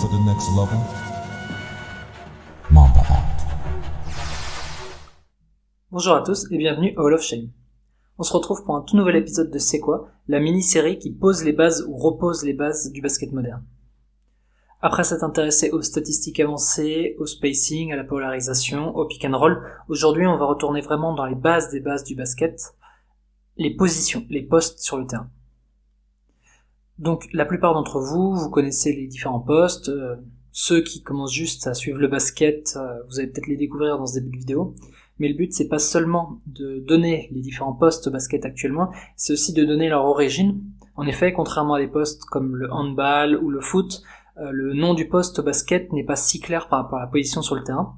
to the next level? Mamba Out. Bonjour à tous et bienvenue à Hall of Shame. On se retrouve pour un tout nouvel épisode de C'est quoi, la mini-série qui pose les bases ou repose les bases du basket moderne. Après s'être intéressé aux statistiques avancées, au spacing, à la polarisation, au pick and roll, aujourd'hui on va retourner vraiment dans les bases des bases du basket, les positions, les postes sur le terrain. Donc la plupart d'entre vous, vous connaissez les différents postes, ceux qui commencent juste à suivre le basket, vous allez peut-être les découvrir dans ce début de vidéo, mais le but c'est pas seulement de donner les différents postes au basket actuellement, c'est aussi de donner leur origine. En effet, contrairement à des postes comme le handball ou le foot, le nom du poste au basket n'est pas si clair par rapport à la position sur le terrain.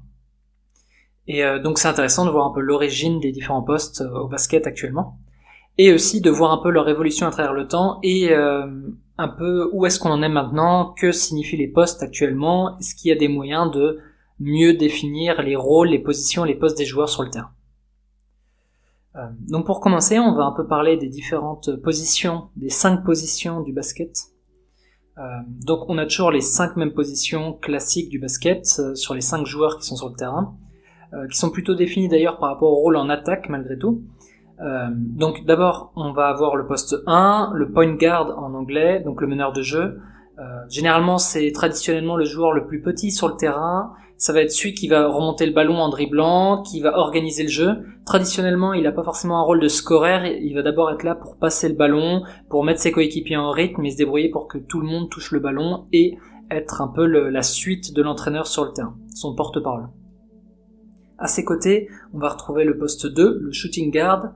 Et donc c'est intéressant de voir un peu l'origine des différents postes au basket actuellement. Et aussi de voir un peu leur évolution à travers le temps et un peu où est-ce qu'on en est maintenant, que signifient les postes actuellement, est-ce qu'il y a des moyens de mieux définir les rôles, les positions, les postes des joueurs sur le terrain. Donc pour commencer, on va un peu parler des différentes positions, des 5 positions du basket. Donc on a toujours les 5 mêmes positions classiques du basket sur les 5 joueurs qui sont sur le terrain, qui sont plutôt définis d'ailleurs par rapport au rôle en attaque malgré tout. Donc d'abord on va avoir le poste 1, le point guard en anglais, donc le meneur de jeu. Généralement c'est traditionnellement le joueur le plus petit sur le terrain, ça va être celui qui va remonter le ballon en dribblant, qui va organiser le jeu. Traditionnellement il n'a pas forcément un rôle de scoreur, il va d'abord être là pour passer le ballon, pour mettre ses coéquipiers en rythme et se débrouiller pour que tout le monde touche le ballon et être un peu la suite de l'entraîneur sur le terrain, son porte-parole. À ses côtés, on va retrouver le poste 2, le shooting guard,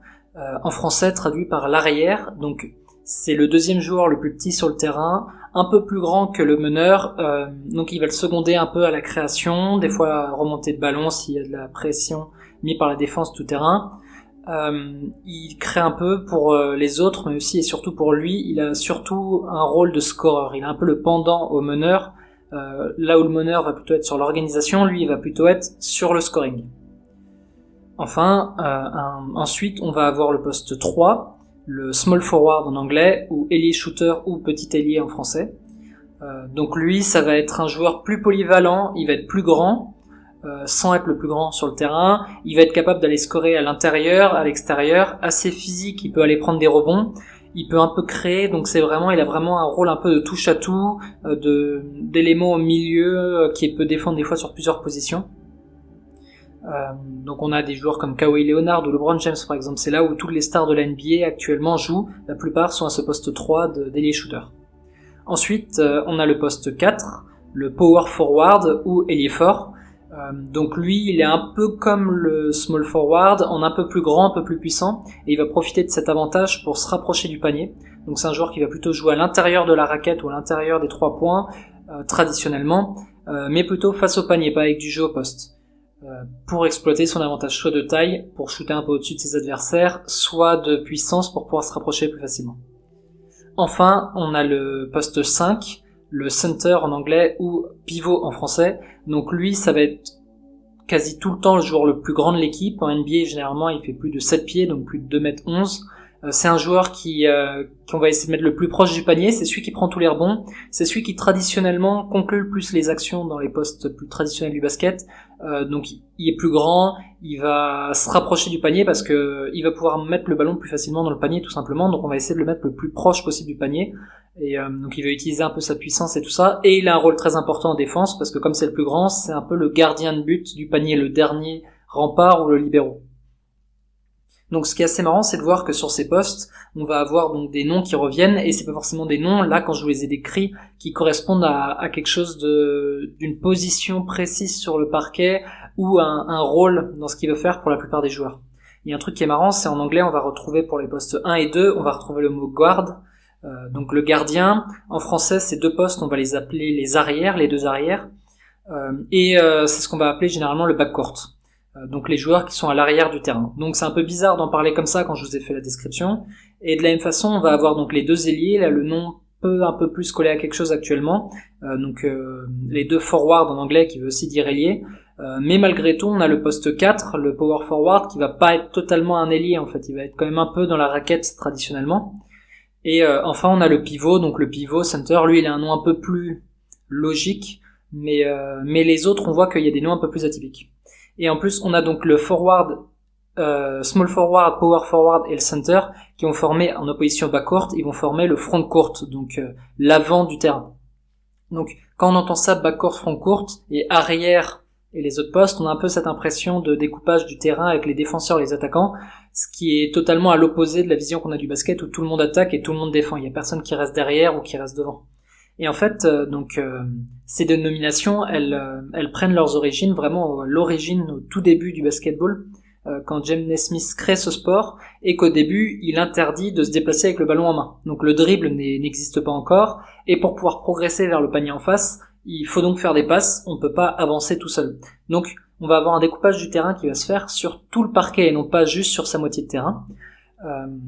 en français traduit par l'arrière, donc c'est le deuxième joueur le plus petit sur le terrain, un peu plus grand que le meneur, donc il va le seconder un peu à la création, des fois remonter de ballon s'il y a de la pression mise par la défense tout terrain. Il crée un peu pour les autres, mais aussi et surtout pour lui, il a surtout un rôle de scoreur, il a un peu le pendant au meneur. Là où le meneur va plutôt être sur l'organisation, lui il va plutôt être sur le scoring. Enfin, ensuite on va avoir le poste 3, le small forward en anglais, ou ailier shooter ou petit ailier en français. Donc lui ça va être un joueur plus polyvalent, il va être plus grand, sans être le plus grand sur le terrain, il va être capable d'aller scorer à l'intérieur, à l'extérieur, assez physique, il peut aller prendre des rebonds, il peut un peu créer, donc il a vraiment un rôle un peu de touche à tout, d'éléments au milieu, qui peut défendre des fois sur plusieurs positions. Donc on a des joueurs comme Kawhi Leonard ou LeBron James par exemple, c'est là où toutes les stars de la NBA actuellement jouent, la plupart sont à ce poste 3 d'ailier shooter. Ensuite on a le poste 4, le power forward ou ailier fort. Donc lui il est un peu comme le small forward, en un peu plus grand, un peu plus puissant, et il va profiter de cet avantage pour se rapprocher du panier. Donc c'est un joueur qui va plutôt jouer à l'intérieur de la raquette ou à l'intérieur des 3 points traditionnellement, mais plutôt face au panier, pas avec du jeu au poste, pour exploiter son avantage soit de taille pour shooter un peu au-dessus de ses adversaires, soit de puissance pour pouvoir se rapprocher plus facilement. Enfin on a le poste 5, le center en anglais ou pivot en français. Donc lui, ça va être quasi tout le temps le joueur le plus grand de l'équipe. En NBA, généralement, il fait plus de 7 pieds, donc plus de 2m11. C'est un joueur qu'on va essayer de mettre le plus proche du panier. C'est celui qui prend tous les rebonds. C'est celui qui traditionnellement conclut le plus les actions dans les postes plus traditionnels du basket. Donc il est plus grand, il va se rapprocher du panier parce que il va pouvoir mettre le ballon plus facilement dans le panier tout simplement. Donc on va essayer de le mettre le plus proche possible du panier. Et donc il va utiliser un peu sa puissance et tout ça. Et il a un rôle très important en défense parce que comme c'est le plus grand, c'est un peu le gardien de but du panier, le dernier rempart ou le libéro. Donc ce qui est assez marrant, c'est de voir que sur ces postes, on va avoir donc des noms qui reviennent, et c'est pas forcément des noms, là quand je vous les ai décrits, qui correspondent à quelque chose d'une position précise sur le parquet, ou un rôle dans ce qu'il veut faire pour la plupart des joueurs. Il y a un truc qui est marrant, c'est en anglais, on va retrouver pour les postes 1 et 2, on va retrouver le mot guard, donc le gardien. En français, ces 2 postes, on va les appeler les arrières, les 2 arrières, et c'est ce qu'on va appeler généralement le backcourt. Donc les joueurs qui sont à l'arrière du terrain. Donc c'est un peu bizarre d'en parler comme ça quand je vous ai fait la description. Et de la même façon, on va avoir donc les 2 ailiers, là le nom peut un peu plus coller à quelque chose actuellement. Les 2 forwards en anglais qui veut aussi dire ailier. Mais malgré tout, on a le poste 4, le power forward, qui va pas être totalement un ailier en fait, il va être quand même un peu dans la raquette traditionnellement. Et enfin on a le pivot, donc le pivot center, lui il a un nom un peu plus logiques, mais les autres, on voit qu'il y a des noms un peu plus atypiques. Et en plus, on a donc le forward, small forward, power forward et le center qui vont former en opposition au backcourt, ils vont former le front court, donc l'avant du terrain. Donc quand on entend ça, backcourt, front court et arrière et les autres postes, on a un peu cette impression de découpage du terrain avec les défenseurs et les attaquants, ce qui est totalement à l'opposé de la vision qu'on a du basket où tout le monde attaque et tout le monde défend. Il y a personne qui reste derrière ou qui reste devant. Et en fait, ces dénominations, elles prennent leurs origines vraiment l'origine au tout début du basketball, quand James Naismith crée ce sport et qu'au début, il interdit de se déplacer avec le ballon en main. Donc le dribble n'existe pas encore et pour pouvoir progresser vers le panier en face, il faut donc faire des passes, on ne peut pas avancer tout seul. Donc on va avoir un découpage du terrain qui va se faire sur tout le parquet et non pas juste sur sa moitié de terrain,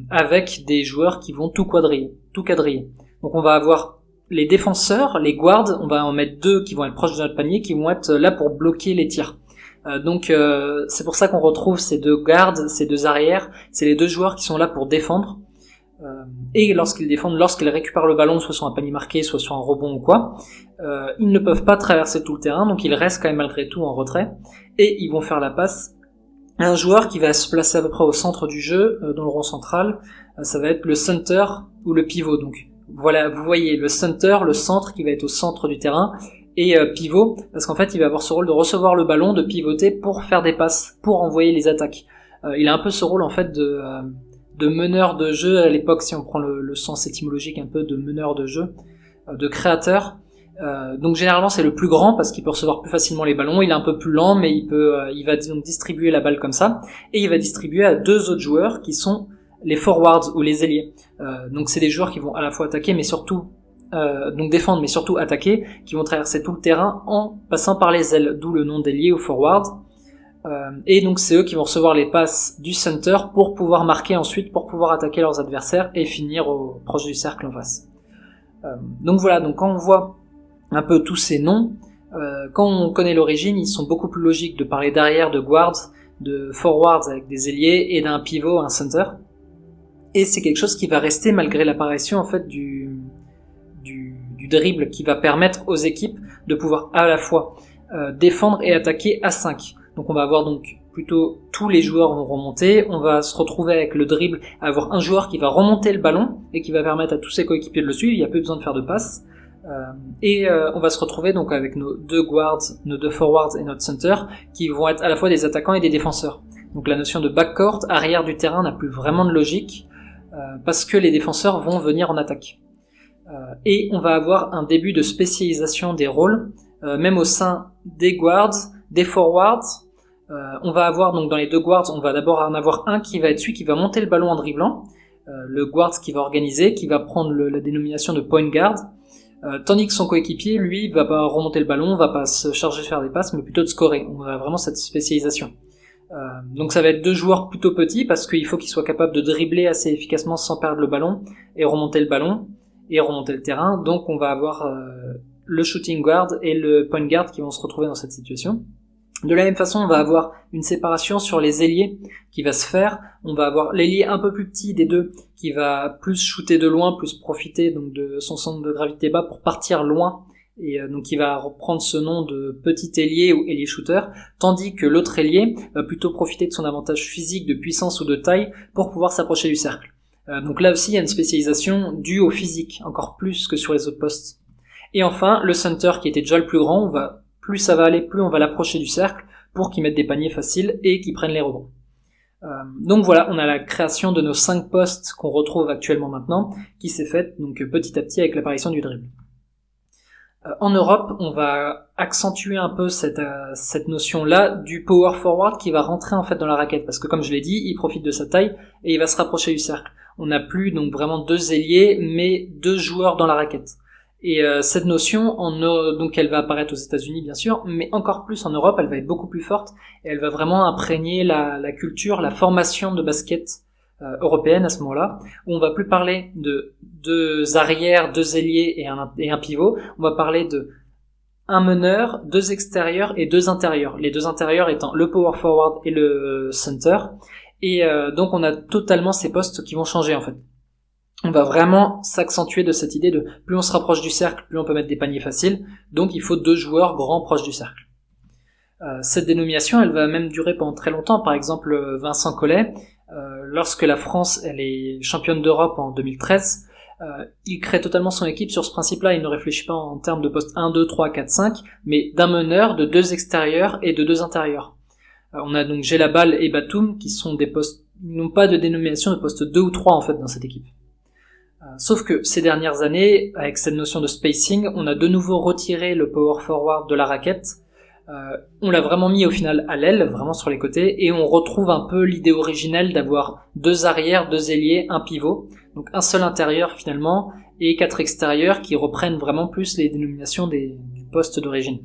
avec des joueurs qui vont tout quadriller. Donc on va avoir les défenseurs, les guards, on va en mettre 2 qui vont être proches de notre panier, qui vont être là pour bloquer les tirs. Donc c'est pour ça qu'on retrouve ces 2 gardes, ces 2 arrières, c'est les 2 joueurs qui sont là pour défendre. Et lorsqu'ils défendent, lorsqu'ils récupèrent le ballon, soit sur un panier marqué, soit sur un rebond ou quoi, ils ne peuvent pas traverser tout le terrain, donc ils restent quand même malgré tout en retrait, et ils vont faire la passe à un joueur qui va se placer à peu près au centre du jeu, dans le rond central, ça va être le center ou le pivot. Donc voilà, vous voyez le center, le centre qui va être au centre du terrain, et pivot, parce qu'en fait il va avoir ce rôle de recevoir le ballon, de pivoter pour faire des passes, pour envoyer les attaques. Il a un peu ce rôle en fait de meneur de jeu à l'époque, si on prend le sens étymologique un peu de meneur de jeu, de créateur. Donc généralement c'est le plus grand parce qu'il peut recevoir plus facilement les ballons, il est un peu plus lent mais il va donc distribuer la balle comme ça, et il va distribuer à 2 autres joueurs qui sont les forwards ou les ailiers. Donc c'est des joueurs qui vont à la fois attaquer mais surtout donc défendre mais surtout attaquer, qui vont traverser tout le terrain en passant par les ailes, d'où le nom d'ailier ou forward. Et donc c'est eux qui vont recevoir les passes du center pour pouvoir marquer ensuite, pour pouvoir attaquer leurs adversaires et finir proche du cercle en face. Donc voilà, donc quand on voit un peu tous ces noms, quand on connaît l'origine, ils sont beaucoup plus logiques de parler d'arrière, de guards, de forwards avec des ailiers et d'un pivot, un center. Et c'est quelque chose qui va rester malgré l'apparition en fait du dribble, qui va permettre aux équipes de pouvoir à la fois défendre et attaquer à 5. Donc on va avoir donc plutôt tous les joueurs vont remonter, on va se retrouver avec le dribble à avoir un joueur qui va remonter le ballon et qui va permettre à tous ses coéquipiers de le suivre, il n'y a plus besoin de faire de passes. On va se retrouver donc avec nos 2 guards, nos 2 forwards et notre center qui vont être à la fois des attaquants et des défenseurs. Donc la notion de backcourt, arrière du terrain, n'a plus vraiment de logique parce que les défenseurs vont venir en attaque. Et on va avoir un début de spécialisation des rôles, même au sein des guards, des forwards. On va avoir donc dans les 2 guards, on va d'abord en avoir un qui va être celui qui va monter le ballon en dribblant, le guard qui va organiser, qui va prendre la dénomination de point guard, tandis que son coéquipier, lui, va pas remonter le ballon, va pas se charger de faire des passes, mais plutôt de scorer. On a vraiment cette spécialisation. Donc ça va être 2 joueurs plutôt petits parce qu'il faut qu'ils soient capables de dribbler assez efficacement sans perdre le ballon et remonter le ballon et remonter le terrain. Donc on va avoir le shooting guard et le point guard qui vont se retrouver dans cette situation. De la même façon, on va avoir une séparation sur les ailiers qui va se faire. On va avoir l'ailier un peu plus petit des 2 qui va plus shooter de loin, plus profiter donc de son centre de gravité bas pour partir loin, et donc il va reprendre ce nom de petit ailier ou ailier shooter, tandis que l'autre ailier va plutôt profiter de son avantage physique, de puissance ou de taille pour pouvoir s'approcher du cercle. Donc là aussi il y a une spécialisation due au physique, encore plus que sur les autres postes. Et enfin, le center qui était déjà le plus grand, plus ça va aller, plus on va l'approcher du cercle pour qu'il mette des paniers faciles et qu'il prenne les rebonds. Donc voilà, on a la création de nos 5 postes qu'on retrouve actuellement maintenant, qui s'est faite donc petit à petit avec l'apparition du dribble. En Europe, on va accentuer un peu cette notion-là du power forward qui va rentrer en fait dans la raquette, parce que comme je l'ai dit, il profite de sa taille et il va se rapprocher du cercle. On n'a plus donc vraiment 2 ailiers, mais 2 joueurs dans la raquette. Et cette notion, donc elle va apparaître aux États-Unis bien sûr, mais encore plus en Europe, elle va être beaucoup plus forte et elle va vraiment imprégner la culture, la formation de basket européenne à ce moment-là, où on va plus parler de 2 arrières, 2 ailiers et un pivot. On va parler de un meneur, 2 extérieurs et 2 intérieurs. Les 2 intérieurs étant le power forward et le center. Et donc on a totalement ces postes qui vont changer en fait. on va vraiment s'accentuer de cette idée de plus on se rapproche du cercle, plus on peut mettre des paniers faciles, donc il faut 2 joueurs grands proches du cercle. Cette dénomination, elle va même durer pendant très longtemps. Par exemple, Vincent Collet, lorsque la France elle est championne d'Europe en 2013, il crée totalement son équipe sur ce principe-là. Il ne réfléchit pas en termes de poste 1, 2, 3, 4, 5, mais d'un meneur, de 2 extérieurs et de 2 intérieurs. On a donc Gelabal et Batum qui sont des postes, ils n'ont pas de dénomination de poste 2 ou 3 en fait dans cette équipe. Sauf que ces dernières années, avec cette notion de spacing, on a de nouveau retiré le power forward de la raquette. On l'a vraiment mis au final à l'aile, vraiment sur les côtés, et on retrouve un peu l'idée originelle d'avoir 2 arrières, 2 ailiers, un pivot, donc un seul intérieur finalement, et 4 extérieurs qui reprennent vraiment plus les dénominations du poste d'origine.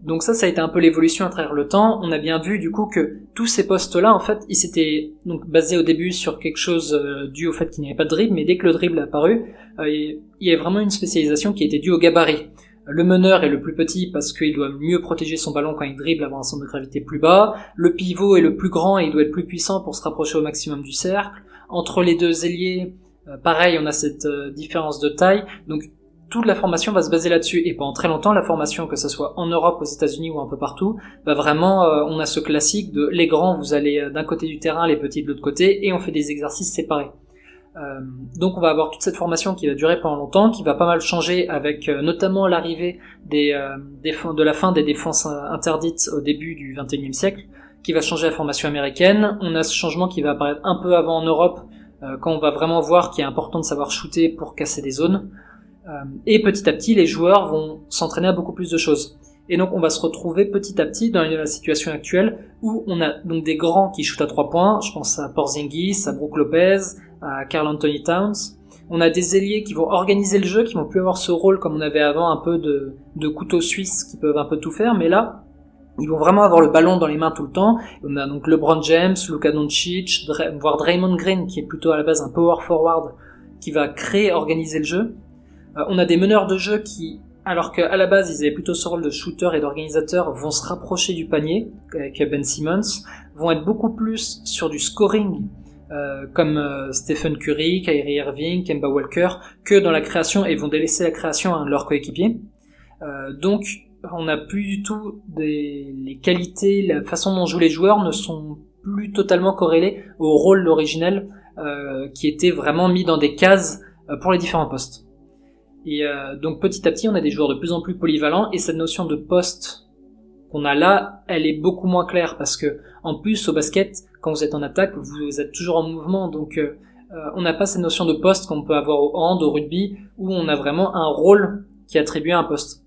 Donc ça a été un peu l'évolution à travers le temps. On a bien vu du coup que tous ces postes-là, en fait, ils s'étaient donc basés au début sur quelque chose dû au fait qu'il n'y avait pas de dribble, mais dès que le dribble est apparu, il y avait vraiment une spécialisation qui était due au gabarit. Le meneur est le plus petit parce qu'il doit mieux protéger son ballon quand il dribble, avoir un centre de gravité plus bas. Le pivot est le plus grand et il doit être plus puissant pour se rapprocher au maximum du cercle. Entre les 2 ailiers, pareil, on a cette différence de taille. Donc toute la formation va se baser là-dessus. Et pendant très longtemps, la formation, que ce soit en Europe, aux États-Unis ou un peu partout, bah vraiment, on a ce classique de les grands, vous allez d'un côté du terrain, les petits de l'autre côté, et on fait des exercices séparés. Donc on va avoir toute cette formation qui va durer pendant longtemps, qui va pas mal changer avec notamment l'arrivée de la fin des défenses interdites au début du XXIe siècle, qui va changer la formation américaine. On a ce changement qui va apparaître un peu avant en Europe, quand on va vraiment voir qu'il est important de savoir shooter pour casser des zones. Et petit à petit, les joueurs vont s'entraîner à beaucoup plus de choses. Et donc on va se retrouver petit à petit dans la situation actuelle où on a donc des grands qui shootent à 3 points, je pense à Porzingis, à Brook Lopez, à Karl Anthony Towns. On a des ailiers qui vont organiser le jeu, qui vont plus avoir ce rôle comme on avait avant, un peu de couteau suisse qui peuvent un peu tout faire, mais là, ils vont vraiment avoir le ballon dans les mains tout le temps. On a donc LeBron James, Luka Doncic, voire Draymond Green qui est plutôt à la base un power forward qui va créer, organiser le jeu. On a des meneurs de jeu qui, alors qu'à la base ils avaient plutôt ce rôle de shooter et d'organisateur, vont se rapprocher du panier avec Ben Simmons, vont être beaucoup plus sur du scoring comme Stephen Curry, Kyrie Irving, Kemba Walker, que dans la création, et vont délaisser la création à leurs coéquipiers. Donc on n'a plus du tout les qualités, la façon dont jouent les joueurs ne sont plus totalement corrélées au rôle originel qui était vraiment mis dans des cases pour les différents postes. Et donc petit à petit, on a des joueurs de plus en plus polyvalents, et cette notion de poste qu'on a là, elle est beaucoup moins claire, parce que en plus au basket, quand vous êtes en attaque, vous êtes toujours en mouvement, donc on n'a pas cette notion de poste qu'on peut avoir au hand, au rugby, où on a vraiment un rôle qui est attribué à un poste.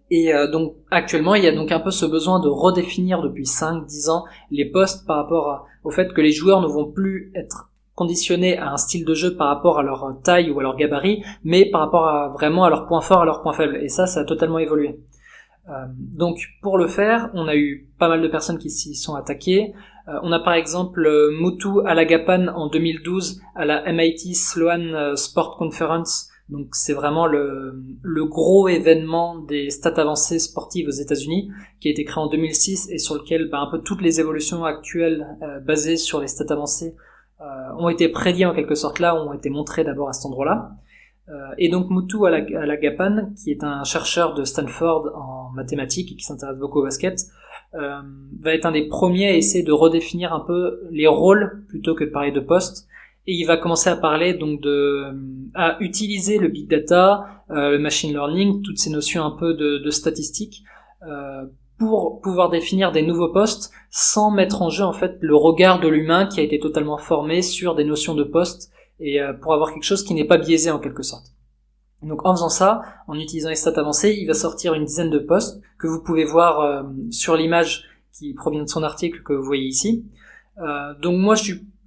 Et donc actuellement, il y a donc un peu ce besoin de redéfinir depuis 5-10 ans les postes par rapport au fait que les joueurs ne vont plus être conditionnés à un style de jeu par rapport à leur taille ou à leur gabarit, mais par rapport à vraiment à leurs points forts, à leurs points faibles. Et ça a totalement évolué. Donc pour le faire, on a eu pas mal de personnes qui s'y sont attaquées. On a par exemple Muthu Alagapan en 2012 à la MIT Sloan Sport Conference. Donc c'est vraiment le gros événement des stats avancées sportives aux États-Unis, qui a été créé en 2006 et sur lequel un peu toutes les évolutions actuelles basées sur les stats avancées ont été prédits en quelque sorte là, ont été montrés d'abord à cet endroit-là. Et donc Muthu Alagapan, qui est un chercheur de Stanford en mathématiques et qui s'intéresse beaucoup au basket, va être un des premiers à essayer de redéfinir un peu les rôles plutôt que de parler de postes. Et il va commencer à parler donc à utiliser le big data, le machine learning, toutes ces notions un peu de statistiques, pour pouvoir définir des nouveaux postes sans mettre en jeu en fait le regard de l'humain qui a été totalement formé sur des notions de postes, et pour avoir quelque chose qui n'est pas biaisé en quelque sorte. Donc en faisant ça, en utilisant les stats avancées, il va sortir une dizaine de postes que vous pouvez voir sur l'image qui provient de son article que vous voyez ici. Donc moi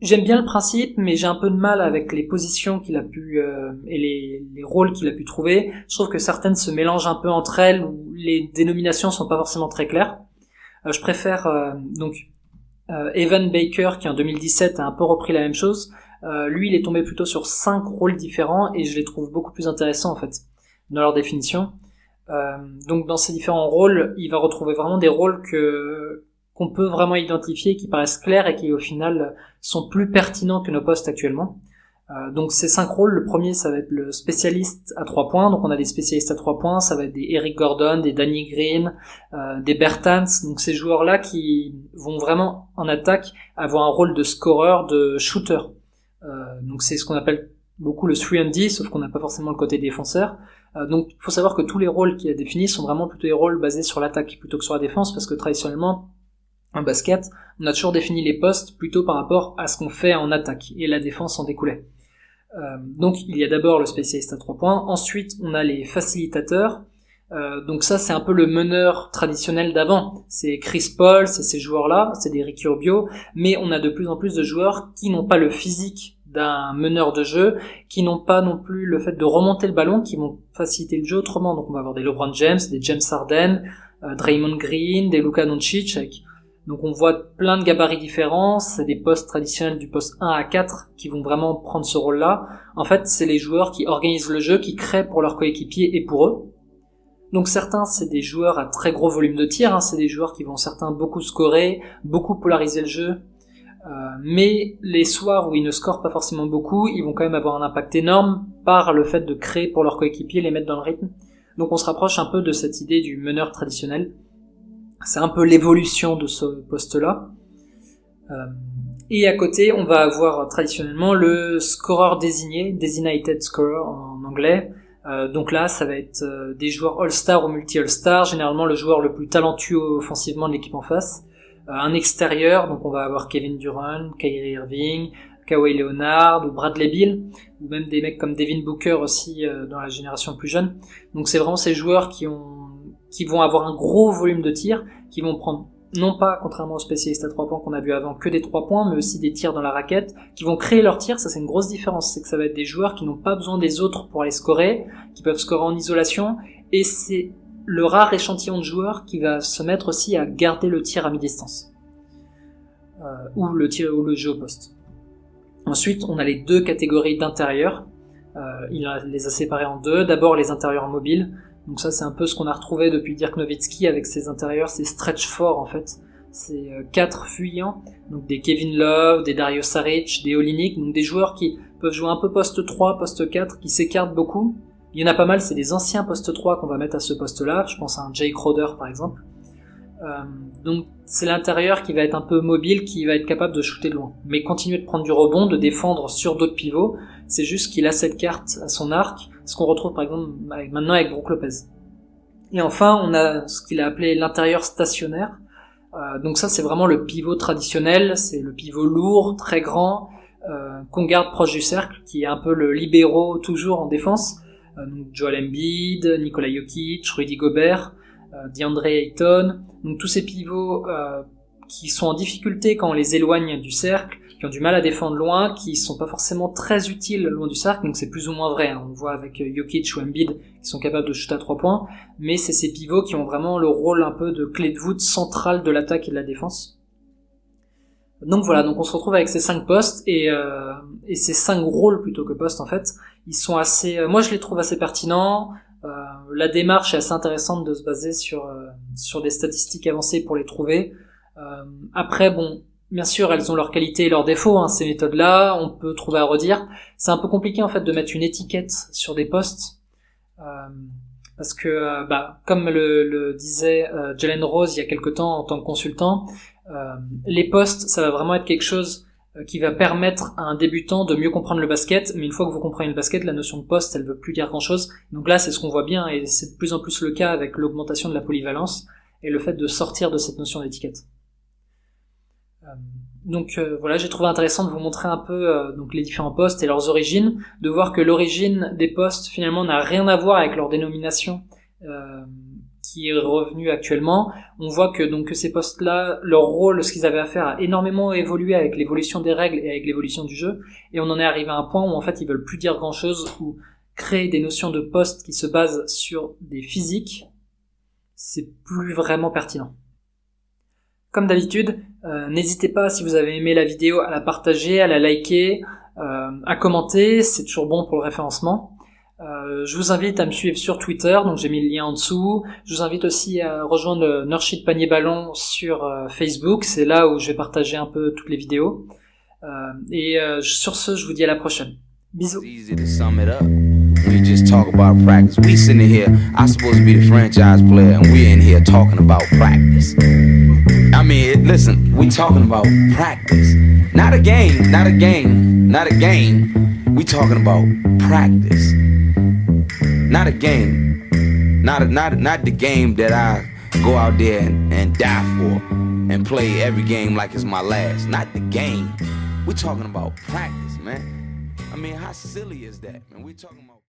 j'aime bien le principe, mais j'ai un peu de mal avec les positions qu'il a pu et les rôles qu'il a pu trouver. Je trouve que certaines se mélangent un peu entre elles, où les dénominations sont pas forcément très claires. Je préfère Evan Baker, qui en 2017 a un peu repris la même chose. Lui, il est tombé plutôt sur 5 rôles différents, et je les trouve beaucoup plus intéressants en fait dans leur définition. Donc dans ces différents rôles, il va retrouver vraiment des rôles qu'on peut vraiment identifier, qui paraissent clairs et qui au final sont plus pertinents que nos postes actuellement. Donc ces 5 rôles, le premier ça va être le spécialiste à 3 points, donc on a des spécialistes à 3 points, ça va être des Eric Gordon, des Danny Green, des Bertans, donc ces joueurs-là qui vont vraiment en attaque avoir un rôle de scoreur, de shooter. Donc c'est ce qu'on appelle beaucoup le 3&D, sauf qu'on n'a pas forcément le côté défenseur. Donc il faut savoir que tous les rôles qu'il a définis sont vraiment plutôt des rôles basés sur l'attaque plutôt que sur la défense, parce que traditionnellement, en basket, on a toujours défini les postes plutôt par rapport à ce qu'on fait en attaque, et la défense en découlait. Donc il y a d'abord le spécialiste à 3 points, ensuite on a les facilitateurs, donc ça c'est un peu le meneur traditionnel d'avant, c'est Chris Paul, c'est ces joueurs-là, c'est des Ricky Rubio, mais on a de plus en plus de joueurs qui n'ont pas le physique d'un meneur de jeu, qui n'ont pas non plus le fait de remonter le ballon, qui vont faciliter le jeu autrement. Donc on va avoir des LeBron James, des James Harden, Draymond Green, des Luka Doncic, donc on voit plein de gabarits différents, c'est des postes traditionnels du poste 1 à 4 qui vont vraiment prendre ce rôle-là. En fait, c'est les joueurs qui organisent le jeu, qui créent pour leurs coéquipiers et pour eux. Donc certains, c'est des joueurs à très gros volume de tir, c'est des joueurs qui vont certains beaucoup scorer, beaucoup polariser le jeu, mais les soirs où ils ne scorent pas forcément beaucoup, ils vont quand même avoir un impact énorme par le fait de créer pour leurs coéquipiers, les mettre dans le rythme. Donc on se rapproche un peu de cette idée du meneur traditionnel. C'est un peu l'évolution de ce poste-là. Et à côté, on va avoir traditionnellement le scoreur désigné, designated scorer en anglais. Donc là, ça va être des joueurs All-Star ou multi-All-Star, généralement le joueur le plus talentueux offensivement de l'équipe en face. Un extérieur, donc on va avoir Kevin Durant, Kyrie Irving, Kawhi Leonard ou Bradley Beal, ou même des mecs comme Devin Booker aussi dans la génération plus jeune. Donc c'est vraiment ces joueurs qui vont avoir un gros volume de tirs, qui vont prendre, non pas, contrairement aux spécialistes à 3 points qu'on a vu avant, que des 3 points, mais aussi des tirs dans la raquette, qui vont créer leurs tirs. Ça c'est une grosse différence, c'est que ça va être des joueurs qui n'ont pas besoin des autres pour aller scorer, qui peuvent scorer en isolation, et c'est le rare échantillon de joueurs qui va se mettre aussi à garder le tir à mi-distance, ou le jeu au poste. Ensuite, on a les 2 catégories d'intérieurs. Il les a séparés en 2. D'abord les intérieurs mobiles. Donc ça c'est un peu ce qu'on a retrouvé depuis Dirk Nowitzki avec ses intérieurs, ses stretch forts en fait. C'est 4 fuyants, donc des Kevin Love, des Dario Saric, des Olynyk, donc des joueurs qui peuvent jouer un peu poste 3, poste 4, qui s'écartent beaucoup. Il y en a pas mal, c'est des anciens poste 3 qu'on va mettre à ce poste-là, je pense à un Jay Crowder par exemple. Donc c'est l'intérieur qui va être un peu mobile, qui va être capable de shooter de loin, mais continuer de prendre du rebond, de défendre sur d'autres pivots. C'est juste qu'il a cette carte à son arc, ce qu'on retrouve par exemple maintenant avec Brook Lopez. Et enfin on a ce qu'il a appelé l'intérieur stationnaire. Donc ça c'est vraiment le pivot traditionnel, c'est le pivot lourd, très grand, qu'on garde proche du cercle, qui est un peu le libéro toujours en défense. Donc Joel Embiid, Nikola Jokic, Rudy Gobert, DeAndre Ayton, donc tous ces pivots qui sont en difficulté quand on les éloigne du cercle, qui ont du mal à défendre loin, qui sont pas forcément très utiles loin du cercle, donc c'est plus ou moins vrai, on voit avec Jokic ou Embiid qui sont capables de shooter à 3 points, mais c'est ces pivots qui ont vraiment le rôle un peu de clé de voûte centrale de l'attaque et de la défense. Donc voilà, donc on se retrouve avec ces 5 postes et ces 5 rôles plutôt que postes en fait, ils sont assez, moi je les trouve assez pertinents. La démarche est assez intéressante de se baser sur des statistiques avancées pour les trouver. Après, bon, bien sûr, elles ont leurs qualités et leurs défauts, ces méthodes-là, on peut trouver à redire. C'est un peu compliqué, en fait, de mettre une étiquette sur des postes, parce que, comme le disait Jalen Rose il y a quelque temps en tant que consultant, les postes, ça va vraiment être quelque chose qui va permettre à un débutant de mieux comprendre le basket, mais une fois que vous comprenez le basket, la notion de poste, elle veut plus dire grand-chose. Donc là, c'est ce qu'on voit bien, et c'est de plus en plus le cas avec l'augmentation de la polyvalence et le fait de sortir de cette notion d'étiquette. Donc voilà, j'ai trouvé intéressant de vous montrer un peu donc les différents postes et leurs origines, de voir que l'origine des postes finalement n'a rien à voir avec leur dénomination qui est revenue actuellement. On voit que donc que ces postes-là, leur rôle, ce qu'ils avaient à faire a énormément évolué avec l'évolution des règles et avec l'évolution du jeu, et on en est arrivé à un point où en fait ils veulent plus dire grand-chose, ou créer des notions de postes qui se basent sur des physiques, c'est plus vraiment pertinent. Comme d'habitude, n'hésitez pas, si vous avez aimé la vidéo, à la partager, à la liker, à commenter, c'est toujours bon pour le référencement. Je vous invite à me suivre sur Twitter, donc j'ai mis le lien en dessous. Je vous invite aussi à rejoindre le Nurshit Panier Ballon sur Facebook, c'est là où je vais partager un peu toutes les vidéos. Et sur ce, je vous dis à la prochaine. Bisous. It's easy to sum it up. We just talk about practice. We sitting here, I'm supposed to be the franchise player, and we're in here talking about practice. I mean, listen, we talking about practice. Not a game, not a game, not a game. We talking about practice. Not a game. Not the game that I go out there and die for and play every game like it's my last. Not the game. We talking about practice, man. I mean, how silly is that, man? We talking about